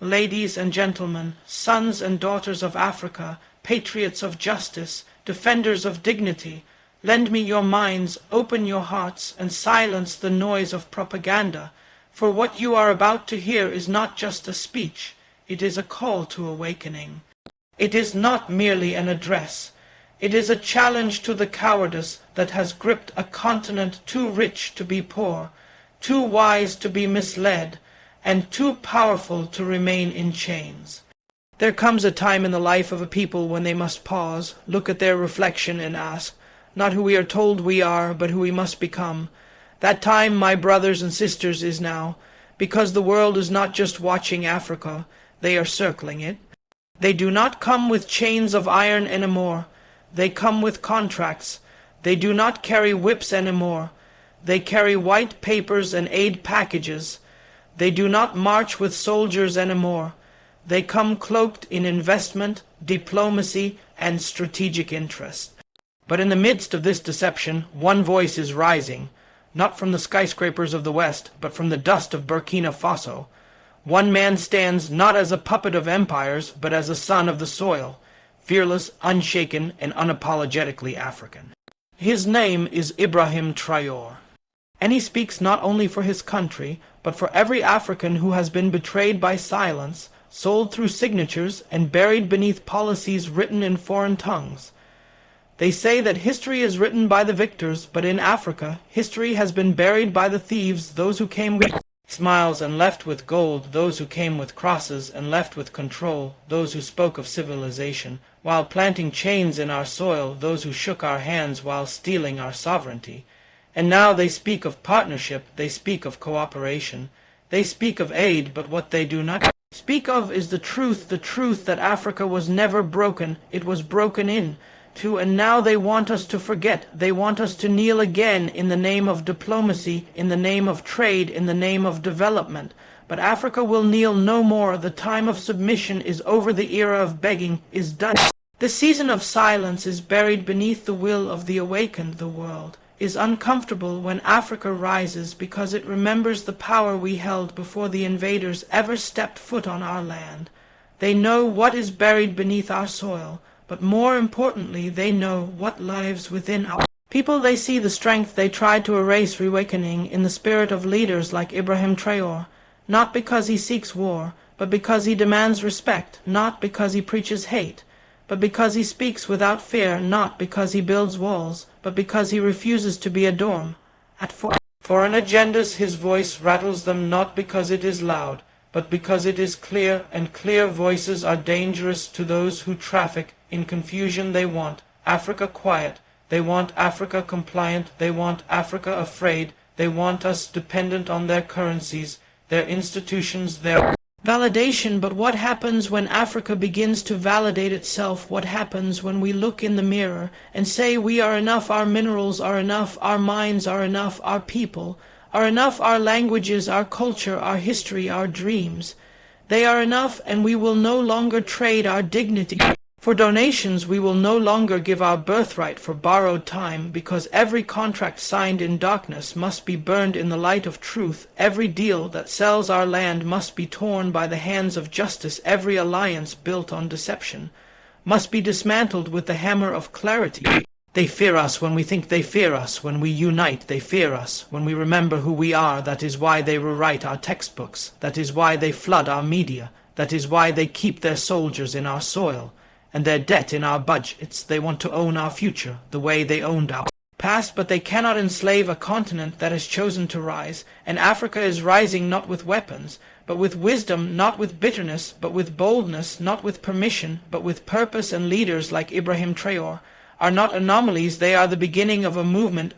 ladies and gentlemen, sons and daughters of Africa, patriots of justice, defenders of dignity, lend me your minds, open your hearts, and silence the noise of propaganda, for what you are about to hear is not just a speech, it is a call to awakening. It is not merely an address. It is a challenge to the cowardice that has gripped a continent too rich to be poor, too wise to be misled, and too powerful to remain in chains. There comes a time in the life of a people when they must pause, look at their reflection, and ask, not who we are told we are, but who we must become. That time, my brothers and sisters, is now, because the world is not just watching Africa, they are circling it. They do not come with chains of iron anymore. They come with contracts. They do not carry whips anymore. They carry white papers and aid packages. They do not march with soldiers anymore. They come cloaked in investment, diplomacy, and strategic interest. But in the midst of this deception, one voice is rising, not from the skyscrapers of the West, but from the dust of Burkina Faso. One man stands not as a puppet of empires, but as a son of the soil, fearless, unshaken, and unapologetically African. His name is Ibrahim Traoré, and he speaks not only for his country, but for every African who has been betrayed by silence, sold through signatures, and buried beneath policies written in foreign tongues. They say that history is written by the victors, but in Africa, history has been buried by the thieves, those who came with smiles and left with gold, those who came with crosses and left with control, those who spoke of civilization, while planting chains in our soil, those who shook our hands while stealing our sovereignty. And now they speak of partnership, they speak of cooperation, they speak of aid, but what they do not speak of is the truth that Africa was never broken, it was broken in. And now they want us to forget, they want us to kneel again in the name of diplomacy, in the name of trade, in the name of development. But Africa will kneel no more, the time of submission is over, the era of begging is done. The season of silence is buried beneath the will of the awakened. The world is uncomfortable when Africa rises because it remembers the power we held before the invaders ever stepped foot on our land. They know what is buried beneath our soil. But more importantly, they know what lives within our people. They see the strength they tried to erase reawakening in the spirit of leaders like Ibrahim Traoré, not because he seeks war, but because he demands respect, not because he preaches hate, but because he speaks without fear, not because he builds walls, but because he refuses to be a dorm. At foreign agendas his voice rattles them not because it is loud, but because it is clear, and clear voices are dangerous to those who traffic in confusion. They want Africa quiet, they want Africa compliant, they want Africa afraid, they want us dependent on their currencies, their institutions, their validation. But what happens when Africa begins to validate itself? What happens when we look in the mirror and say we are enough, our minerals are enough, our minds are enough, our people are enough, our languages, our culture, our history, our dreams? They are enough, and we will no longer trade our dignity for donations. We will no longer give our birthright for borrowed time, because every contract signed in darkness must be burned in the light of truth. Every deal that sells our land must be torn by the hands of justice. Every alliance built on deception must be dismantled with the hammer of clarity. They fear us when we think they fear us. When we unite, they fear us. When we remember who we are, that is why they rewrite our textbooks. That is why they flood our media. That is why they keep their soldiers in our soil and their debt in our budgets. They want to own our future the way they owned our past, but they cannot enslave a continent that has chosen to rise. And Africa is rising not with weapons, but with wisdom, not with bitterness, but with boldness, not with permission, but with purpose. And leaders like Ibrahim Traoré are not anomalies, they are the beginning of a movement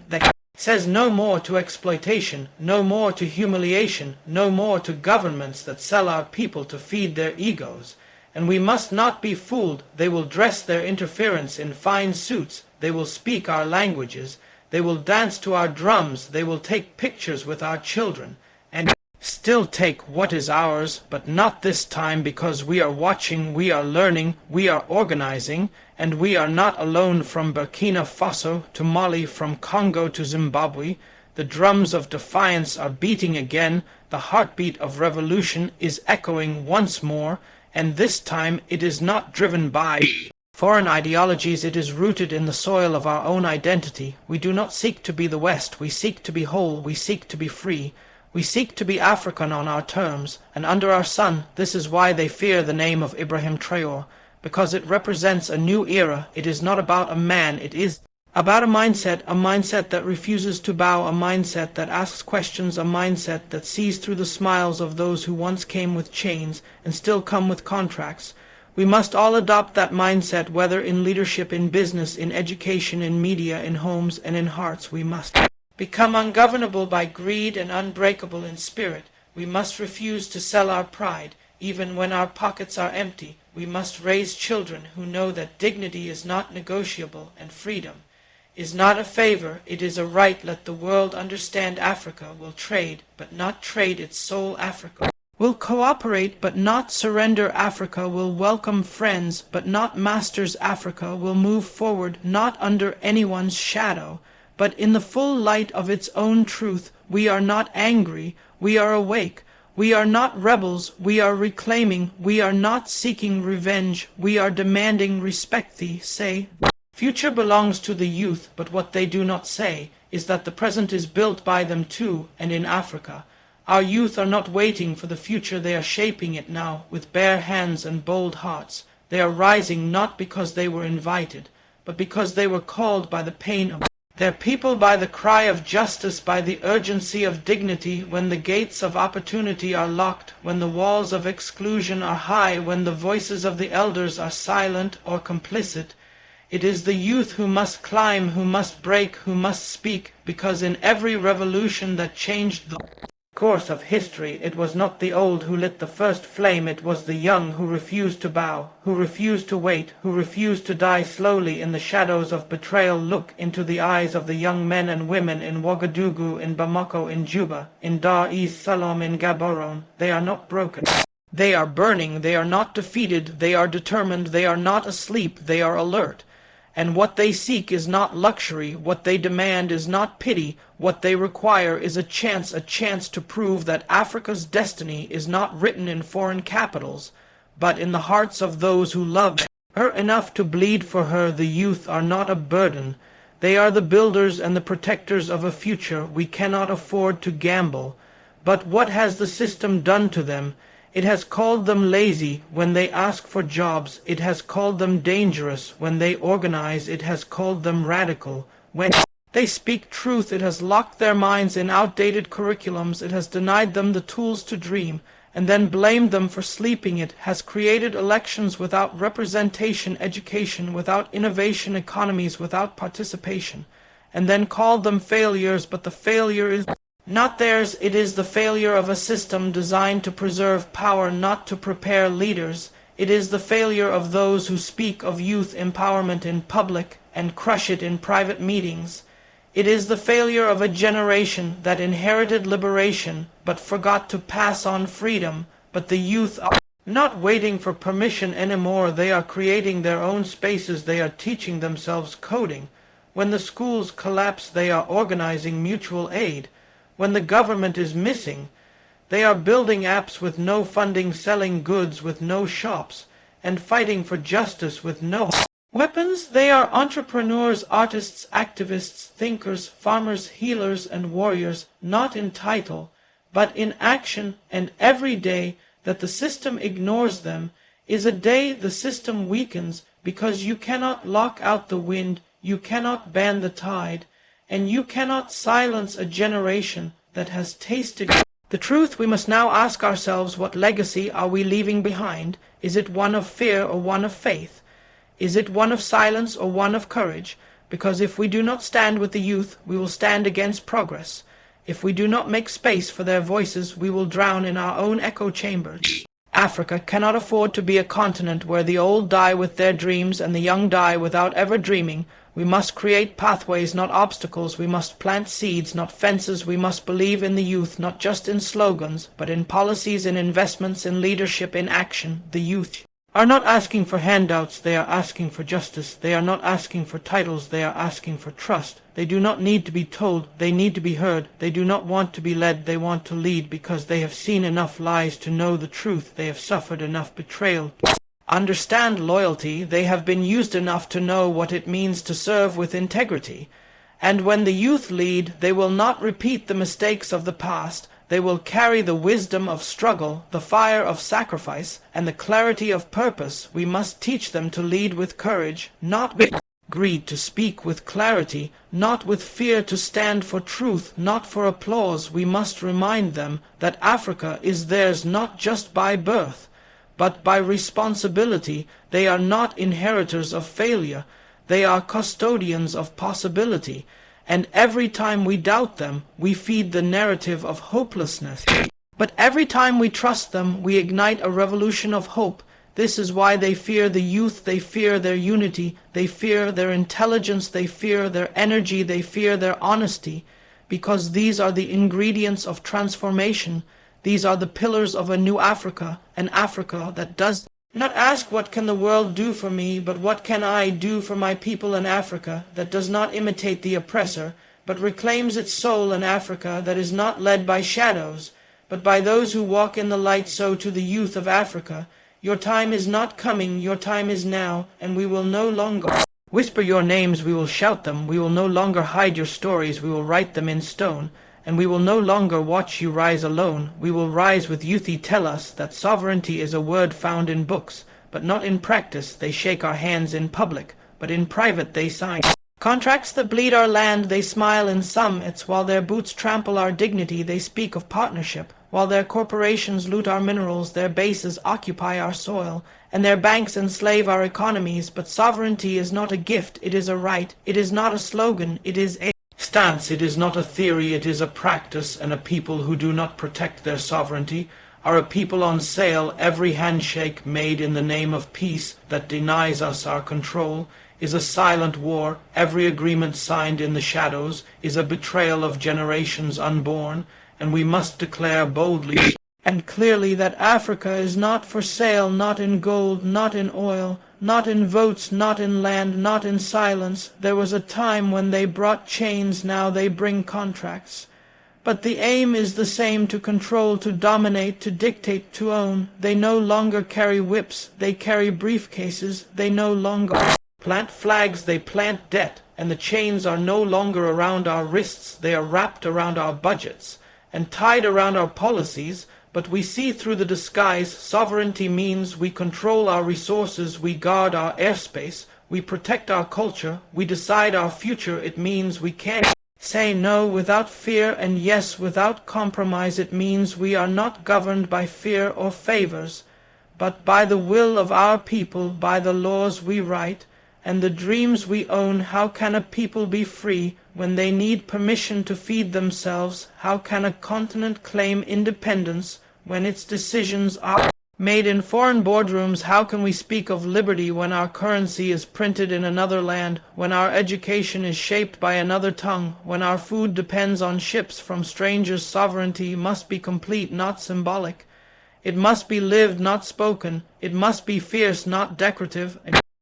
that says no more to exploitation, no more to humiliation, no more to governments that sell our people to feed their egos. And we must not be fooled. They will dress their interference in fine suits, they will speak our languages, they will dance to our drums, they will take pictures with our children, and still take what is ours, but not this time, because we are watching, we are learning, we are organizing, and we are not alone. From Burkina Faso to Mali, from Congo to Zimbabwe, The drums of defiance are beating again, the heartbeat of revolution is echoing once more, and this time it is not driven by foreign ideologies, it is rooted in the soil of our own identity. We do not seek to be the West, we seek to be whole, we seek to be free. We seek to be African on our terms, and under our sun. This is why they fear the name of Ibrahim Traoré, because it represents a new era. It is not about a man, it is about a mindset that refuses to bow, a mindset that asks questions, a mindset that sees through the smiles of those who once came with chains and still come with contracts. We must all adopt that mindset, whether in leadership, in business, in education, in media, in homes, and in hearts. We must become ungovernable by greed and unbreakable in spirit. We must refuse to sell our pride, even when our pockets are empty. We must raise children who know that dignity is not negotiable and freedom is not a favor, it is a right. Let the world understand Africa will trade, but not trade its soul. Africa will cooperate, but not surrender. Africa will welcome friends, but not masters. Africa will move forward, not under anyone's shadow, but in the full light of its own truth. We are not angry, we are awake. We are not rebels, we are reclaiming. We are not seeking revenge, we are demanding respect. Thee say, future belongs to the youth, but what they do not say is that the present is built by them too, and in Africa. Our youth are not waiting for the future, they are shaping it now with bare hands and bold hearts. They are rising not because they were invited, but because they were called by the pain of their people, by the cry of justice, by the urgency of dignity. When the gates of opportunity are locked, when the walls of exclusion are high, when the voices of the elders are silent or complicit, it is the youth who must climb, who must break, who must speak, because in every revolution that changed the course of history, it was not the old who lit the first flame, it was the young who refused to bow, who refused to wait, who refused to die slowly in the shadows of betrayal. Look into the eyes of the young men and women in Ouagadougou, in Bamako, in Juba, in Dar es Salaam, in Gaborone. They are not broken. They are burning, they are not defeated, they are determined, they are not asleep, they are alert. And what they seek is not luxury, what they demand is not pity, what they require is a chance to prove that Africa's destiny is not written in foreign capitals, but in the hearts of those who love her enough to bleed for her. The youth are not a burden, they are the builders and the protectors of a future. We cannot afford to gamble. But what has the system done to them? It has called them lazy when they ask for jobs. It has called them dangerous when they organize. It has called them radical when they speak truth. It has locked their minds in outdated curriculums. It has denied them the tools to dream, and then blamed them for sleeping. It has created elections without representation, education without innovation, economies without participation, and then called them failures. But the failure is not theirs, it is the failure of a system designed to preserve power, not to prepare leaders. It is the failure of those who speak of youth empowerment in public and crush it in private meetings. It is the failure of a generation that inherited liberation but forgot to pass on freedom. But the youth are not waiting for permission anymore. They are creating their own spaces. They are teaching themselves coding. When the schools collapse, they are organizing mutual aid. When the government is missing, they are building apps with no funding, selling goods with no shops, and fighting for justice with no weapons. They are entrepreneurs, artists, activists, thinkers, farmers, healers, and warriors, not in title, but in action. And every day that the system ignores them is a day the system weakens, because you cannot lock out the wind, you cannot ban the tide, and you cannot silence a generation that has tasted the truth. We must now ask ourselves, what legacy are we leaving behind? Is it one of fear or one of faith? Is it one of silence or one of courage? Because if we do not stand with the youth, we will stand against progress. If we do not make space for their voices, we will drown in our own echo chambers. Africa cannot afford to be a continent where the old die with their dreams and the young die without ever dreaming. We must create pathways, not obstacles. We must plant seeds, not fences. We must believe in the youth, not just in slogans, but in policies, in investments, in leadership, in action. The youth are not asking for handouts, they are asking for justice. They are not asking for titles, they are asking for trust. They do not need to be told, they need to be heard. They do not want to be led, they want to lead, because they have seen enough lies to know the truth. They have suffered enough betrayal. Understand loyalty. They have been used enough to know what it means to serve with integrity. And when the youth lead, they will not repeat the mistakes of the past. They will carry the wisdom of struggle, the fire of sacrifice, and the clarity of purpose. We must teach them to lead with courage, not with greed, to speak with clarity, not with fear, to stand for truth, not for applause. We must remind them that Africa is theirs not just by birth, but by responsibility. They are not inheritors of failure. They are custodians of possibility. And every time we doubt them, we feed the narrative of hopelessness. But every time we trust them, we ignite a revolution of hope. This is why they fear the youth, they fear their unity, they fear their intelligence, they fear their energy, they fear their honesty, because these are the ingredients of transformation. These are the pillars of a new Africa, an Africa that does not ask what can the world do for me, but what can I do for my people in Africa, that does not imitate the oppressor, but reclaims its soul in Africa, that is not led by shadows, but by those who walk in the light. So to the youth of Africa, your time is not coming, your time is now, and we will no longer whisper your names, we will shout them. We will no longer hide your stories, we will write them in stone. And we will no longer watch you rise alone. We will rise with youth. Tell us that sovereignty is a word found in books, but not in practice. They shake our hands in public, but in private they sign contracts that bleed our land. They smile in summits while their boots trample our dignity. They speak of partnership while their corporations loot our minerals. Their bases occupy our soil, and their banks enslave our economies. But sovereignty is not a gift, it is a right. It is not a slogan, it is a stance. It is not a theory, it is a practice. And a people who do not protect their sovereignty are a people on sale. Every handshake made in the name of peace that denies us our control is a silent war. Every agreement signed in the shadows is a betrayal of generations unborn. And we must declare boldly and clearly that Africa is not for sale, not in gold, not in oil, not in votes, not in land, not in silence. There was a time when they brought chains, now they bring contracts. But the aim is the same: to control, to dominate, to dictate, to own. They no longer carry whips, they carry briefcases. They no longer plant flags, they plant debt. And the chains are no longer around our wrists, they are wrapped around our budgets and tied around our policies. But we see through the disguise. Sovereignty means we control our resources, we guard our airspace, we protect our culture, we decide our future. It means we can say no without fear and yes without compromise. It means we are not governed by fear or favors, but by the will of our people, by the laws we write, and the dreams we own. How can a people be free when they need permission to feed themselves? How can a continent claim independence when its decisions are made in foreign boardrooms? How can we speak of liberty when our currency is printed in another land, when our education is shaped by another tongue, when our food depends on ships from strangers? Sovereignty must be complete, not symbolic. It must be lived, not spoken. It must be fierce, not decorative.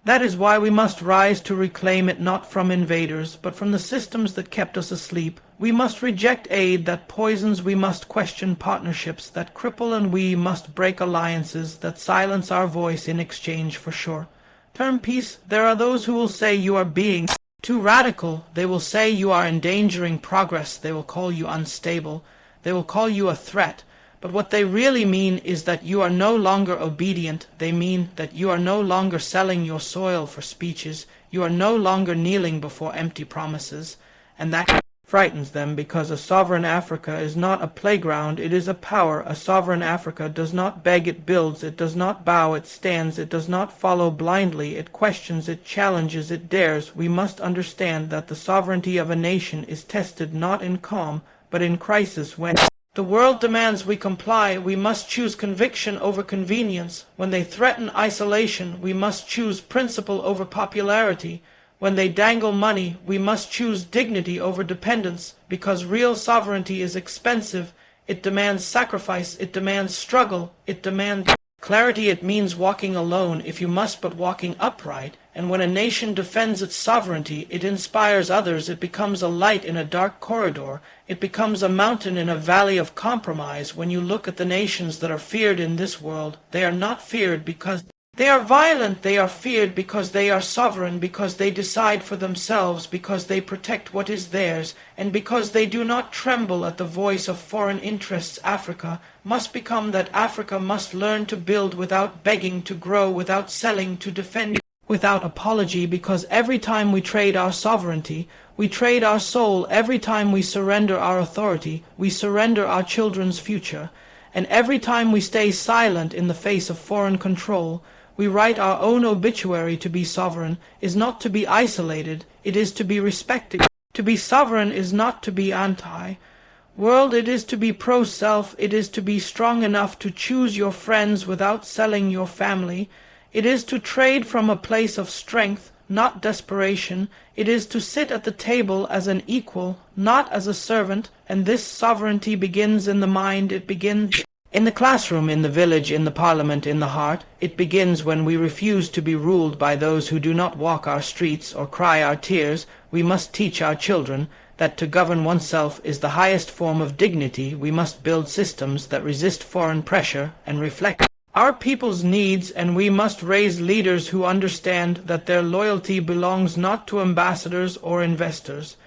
That is why we must rise to reclaim it, not from invaders, but from the systems that kept us asleep. We must reject aid that poisons, we must question partnerships that cripple, and we must break alliances that silence our voice in exchange for short-term peace. There are those who will say you are being too radical. They will say you are endangering progress. They will call you unstable. They will call you a threat. But what they really mean is that you are no longer obedient. They mean that you are no longer selling your soil for speeches. You are no longer kneeling before empty promises. And that frightens them, because a sovereign Africa is not a playground, it is a power. A sovereign Africa does not beg, it builds. It does not bow, it stands. It does not follow blindly, it questions, it challenges, it dares. We must understand that the sovereignty of a nation is tested not in calm, but in crisis. When the world demands we comply, we must choose conviction over convenience. When they threaten isolation, we must choose principle over popularity. When they dangle money, we must choose dignity over dependence, because real sovereignty is expensive. It demands sacrifice, it demands struggle, it demands Clarity, it means walking alone if you must, but walking upright. And when a nation defends its sovereignty, it inspires others, it becomes a light in a dark corridor, it becomes a mountain in a valley of compromise. When you look at the nations that are feared in this world, they are not feared because they are violent, they are feared because they are sovereign, because they decide for themselves, because they protect what is theirs, and because they do not tremble at the voice of foreign interests. Africa must become that. Africa must learn to build without begging, to grow without selling, to defend without apology, because every time we trade our sovereignty, we trade our soul. Every time we surrender our authority, we surrender our children's future. And every time we stay silent in the face of foreign control, we write our own obituary. To be sovereign is not to be isolated, it is to be respected. To be sovereign is not to be anti-world, it is to be pro-self, it is to be strong enough to choose your friends without selling your family. It is to trade from a place of strength, not desperation. It is to sit at the table as an equal, not as a servant, and this sovereignty begins in the mind, it begins in the classroom, in the village, in the parliament, in the heart. It begins when we refuse to be ruled by those who do not walk our streets or cry our tears. We must teach our children that to govern oneself is the highest form of dignity. We must build systems that resist foreign pressure and reflect our people's needs, and we must raise leaders who understand that their loyalty belongs not to ambassadors or investors,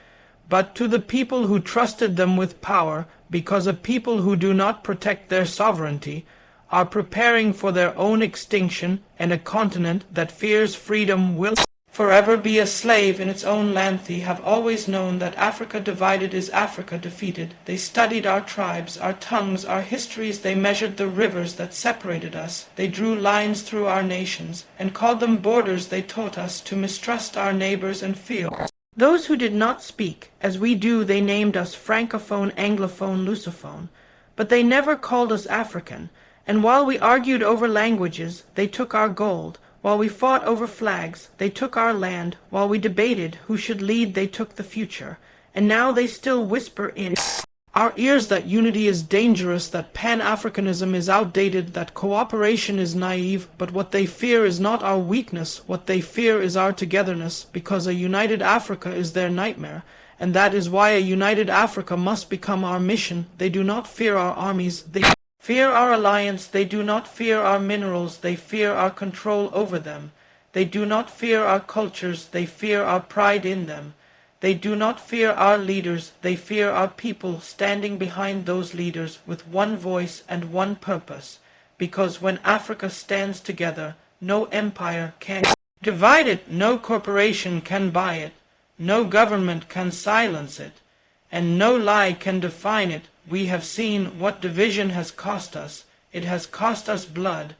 but to the people who trusted them with power, because a people who do not protect their sovereignty are preparing for their own extinction, and a continent that fears freedom will forever be a slave in its own land. They have always known that Africa divided is Africa defeated. They studied our tribes, our tongues, our histories. They measured the rivers that separated us. They drew lines through our nations and called them borders. They taught us to mistrust our neighbors and fear those who did not speak as we do. They named us Francophone, Anglophone, Lusophone, but they never called us African. And while we argued over languages, they took our gold. While we fought over flags, they took our land. While we debated who should lead, they took the future. And now they still whisper in our ears that unity is dangerous, that Pan-Africanism is outdated, that cooperation is naive. But what they fear is not our weakness, what they fear is our togetherness, because a united Africa is their nightmare, and that is why a united Africa must become our mission. They do not fear our armies, they fear our alliance. They do not fear our minerals, they fear our control over them. They do not fear our cultures, they fear our pride in them. They do not fear our leaders, they fear our people standing behind those leaders with one voice and one purpose. Because when Africa stands together, no empire can divide it, no corporation can buy it, no government can silence it, and no lie can define it. We have seen what division has cost us. It has cost us blood.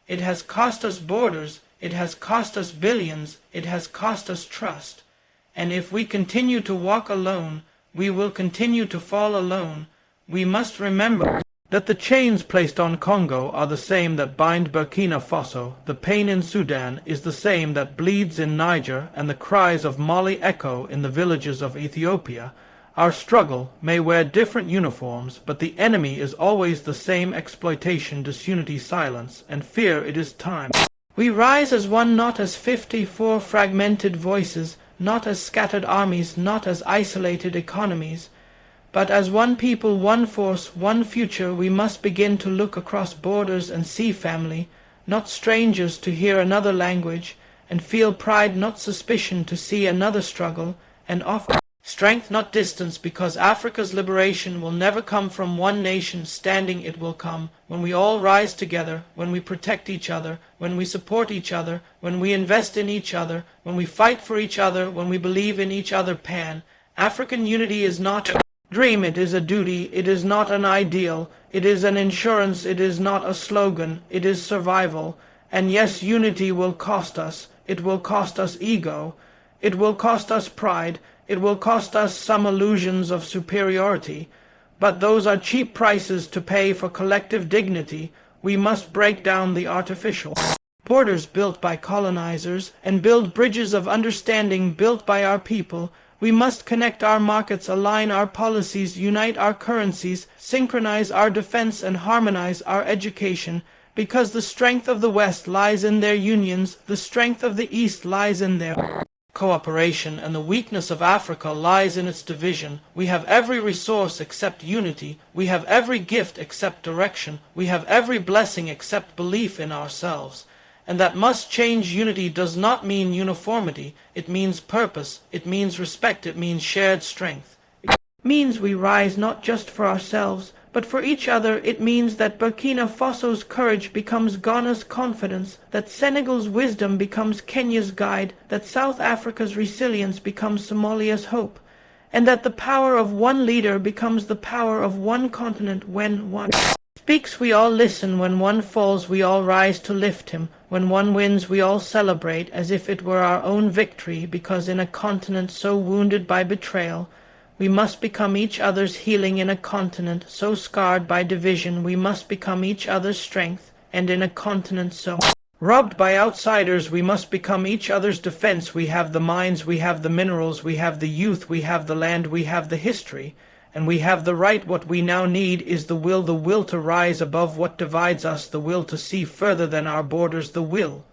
It has cost us borders. It has cost us billions. It has cost us trust. And if we continue to walk alone, we will continue to fall alone. We must remember that the chains placed on Congo are the same that bind Burkina Faso, the pain in Sudan is the same that bleeds in Niger, and the cries of Mali echo in the villages of Ethiopia. Our struggle may wear different uniforms, but the enemy is always the same: exploitation, disunity, silence, and fear. It is time we rise as one, not as 54 fragmented voices, not as scattered armies, not as isolated economies, but as one people, one force, one future. We must begin to look across borders and see family, not strangers, to hear another language, and feel pride, not suspicion, to see another struggle, and offer strength, not distance, because Africa's liberation will never come from one nation standing. It will come when we all rise together, when we protect each other, when we support each other, when we invest in each other, when we fight for each other, when we believe in each other. Pan-African unity is not a dream, it is a duty. It is not an ideal, it is an insurance. It is not a slogan, it is survival. And yes, unity will cost us. It will cost us ego. It will cost us pride. It will cost us some illusions of superiority, but those are cheap prices to pay for collective dignity. We must break down the artificial borders built by colonizers and build bridges of understanding built by our people. We must connect our markets, align our policies, unite our currencies, synchronize our defense, and harmonize our education, Because the strength of the West lies in their unions, the strength of the East lies in their cooperation, and the weakness of Africa lies in its division. We have every resource except unity. We have every gift except direction. We have every blessing except belief in ourselves. And that must change unity does not mean uniformity. It means purpose. It means respect. It means shared strength. It means we rise not just for ourselves, but for each other. It means that Burkina Faso's courage becomes Ghana's confidence, that Senegal's wisdom becomes Kenya's guide, that South Africa's resilience becomes Somalia's hope, and that the power of one leader becomes the power of one continent. When one speaks, we all listen. When one falls, we all rise to lift him. When one wins, we all celebrate as if it were our own victory, because in a continent so wounded by betrayal, we must become each other's healing. In a continent so scarred by division, we must become each other's strength. And in a continent so robbed by outsiders, we must become each other's defense. We have the mines, we have the minerals, we have the youth, we have the land, we have the history, and we have the right. What we now need is the will to rise above what divides us, the will to see further than our borders, the will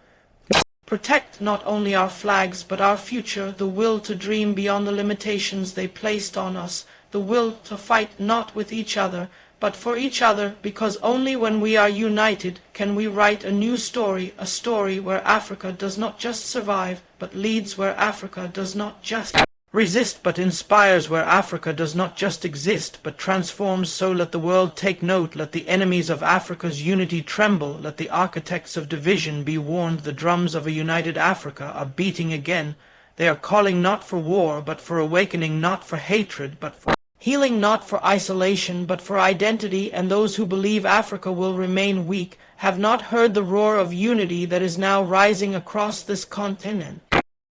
protect not only our flags but our future, the will to dream beyond the limitations they placed on us, the will to fight not with each other but for each other, because only when we are united can we write a new story, a story where Africa does not just survive but leads, where Africa does not just resist but inspires, where Africa does not just exist but transforms. So let the world take note, let the enemies of Africa's unity tremble, let the architects of division be warned. The drums of a united Africa are beating again. They are calling not for war but for awakening, not for hatred but for healing, not for isolation but for identity. And those who believe Africa will remain weak have not heard the roar of unity that is now rising across this continent.